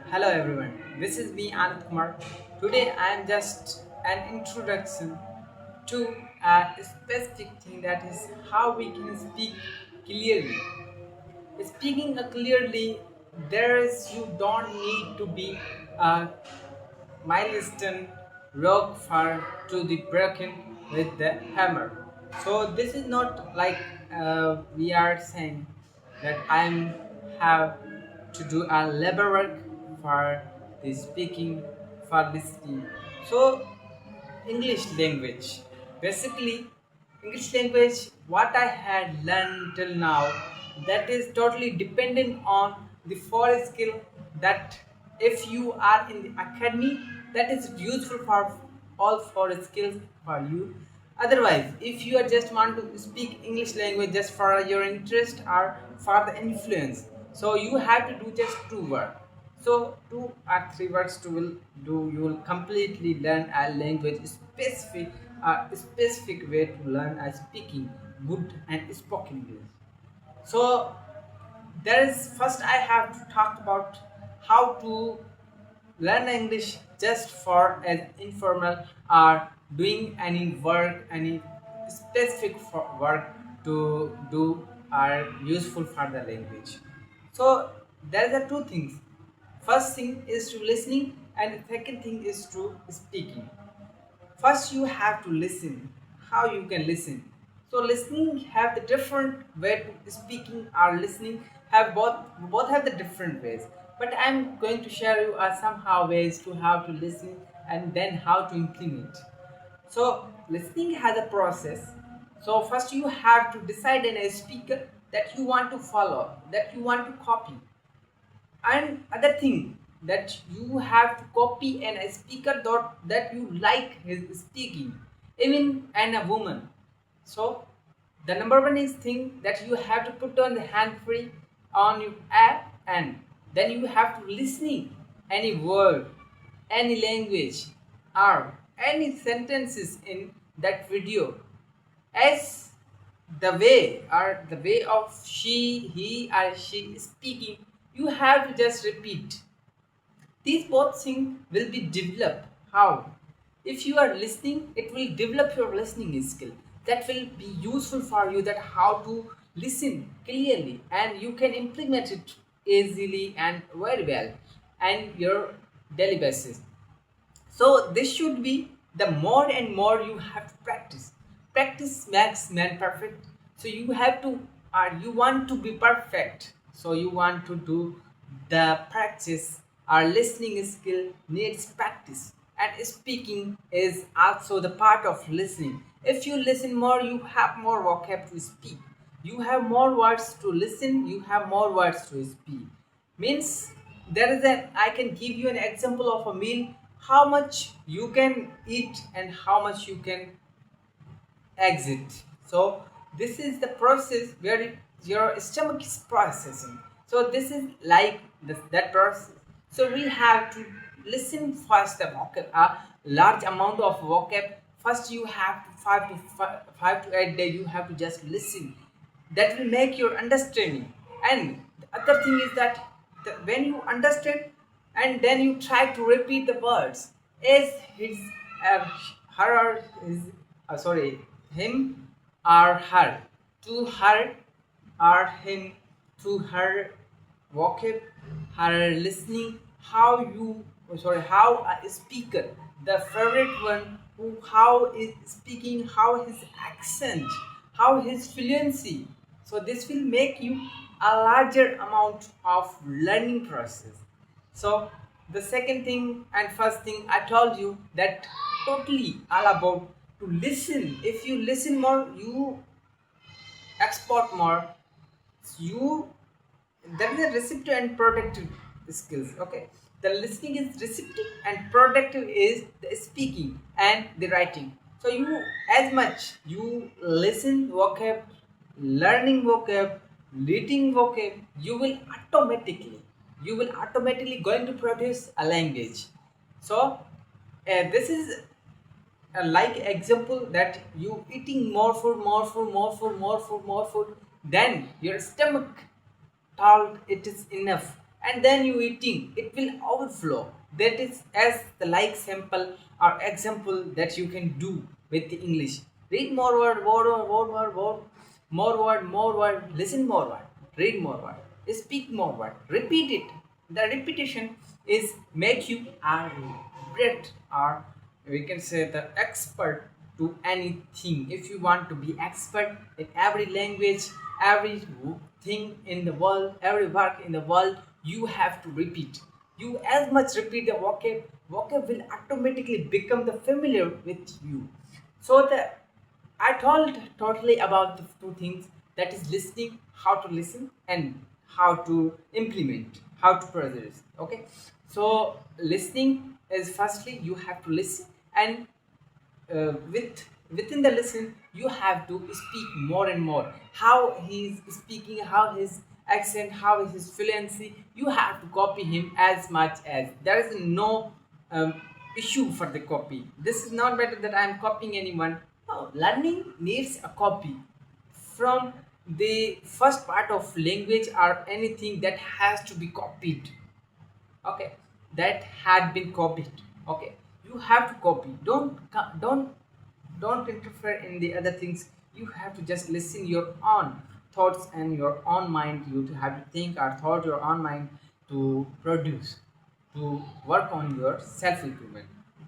Hello everyone, this is me Anand Kumar. Today I am just an introduction to a specific thing, that is how we can speak clearly. Speaking clearly, there is you don't need to be a milestone rock for to the broken with the hammer. So this is not like we are saying that I'm have to do a labor work for the speaking, for listening. So English language. Basically, English language, what I had learned till now, that is totally dependent on the four skill that if you are in the academy, that is useful for all four skills for you. Otherwise, if you are just want to speak English language just for your interest or for the influence, so you have to do just two work. So 2 or 3 words to will do you will completely learn a language specific, a specific way to learn a speaking good and spoken English. So there is first I have to talk about how to learn English just for as informal or doing any work, any specific for work to do are useful for the language. So there are two things. First thing is to listening, and the second thing is to speaking. First you have to listen. How you can listen? So listening have the different way to speaking or listening have both have the different ways, but I'm going to share you somehow ways to how to listen and then how to implement. So listening has a process. So first you have to decide in a speaker that you want to follow, that you want to copy. And other thing, that you have to copy and a speaker that you like his speaking, even and a woman. So the number one is thing that you have to put on the hand free on your app, and then you have to listening any word, any language, or any sentences in that video as the way of she, he, or she is speaking. You have to just repeat. These both things will be developed. How? If you are listening, it will develop your listening skill. That will be useful for you, that how to listen clearly, and you can implement it easily and very well and your daily basis. So this should be the more and more you have to practice. Practice makes man perfect. So you have to, or you want to be perfect. So you want to do the practice. Our listening skill needs practice, and speaking is also the part of listening. If you listen more, you have more vocab to speak. You have more words to listen. You have more words to speak. Means there is an, I can give you an example of a meal, how much you can eat and how much you can exit. So this is the process where your stomach is processing. So this is like that process. So we have to listen first the vocab, a large amount of vocab. First you have to 5 to 8 days you have to just listen. That will make your understanding. And the other thing is that when you understand and then you try to repeat the words as his, uh, her or his, sorry, him or her, to her or him, to her vocab, her listening, how you, how a speaker, the favorite one, who how is speaking, how his accent, how his fluency. So this will make you a larger amount of learning process. So the second thing and first thing I told you, that totally all about to listen. If you listen more, you export more. You, that is a receptive and productive skills. Okay, the listening is receptive and productive is the speaking and the writing. So you, as much you listen vocab, learning vocab, reading vocab, you will automatically, you will automatically going to produce a language. So this is a like example that you eating more food, more food, more food, more food, more food, then your stomach told it is enough, and then you eating it will overflow. That is as the like sample or example that you can do with the English. Read more word, more word, more word, listen more word, read more word, speak more word, repeat it. The repetition is make you a great, or we can say the expert to anything. If you want to be expert in every language, every thing in the world, every work in the world, you have to repeat. You as much repeat the vocab will automatically become the familiar with you. So the I told totally about the two things, that is listening, how to listen, and how to implement, how to process. Okay, so listening is firstly you have to listen, and within the listen you have to speak more and more. How he's speaking, how his accent, how is his fluency, you have to copy him as much as there is no issue for the copy. This is not better that I am copying anyone. No, learning needs a copy from the first part of language or anything that has to be copied. Okay, that had been copied. Okay, you have to copy. Don't interfere in the other things. You have to just listen your own thoughts and your own mind. You to have to think or thought your own mind to produce, to work on your self improvement.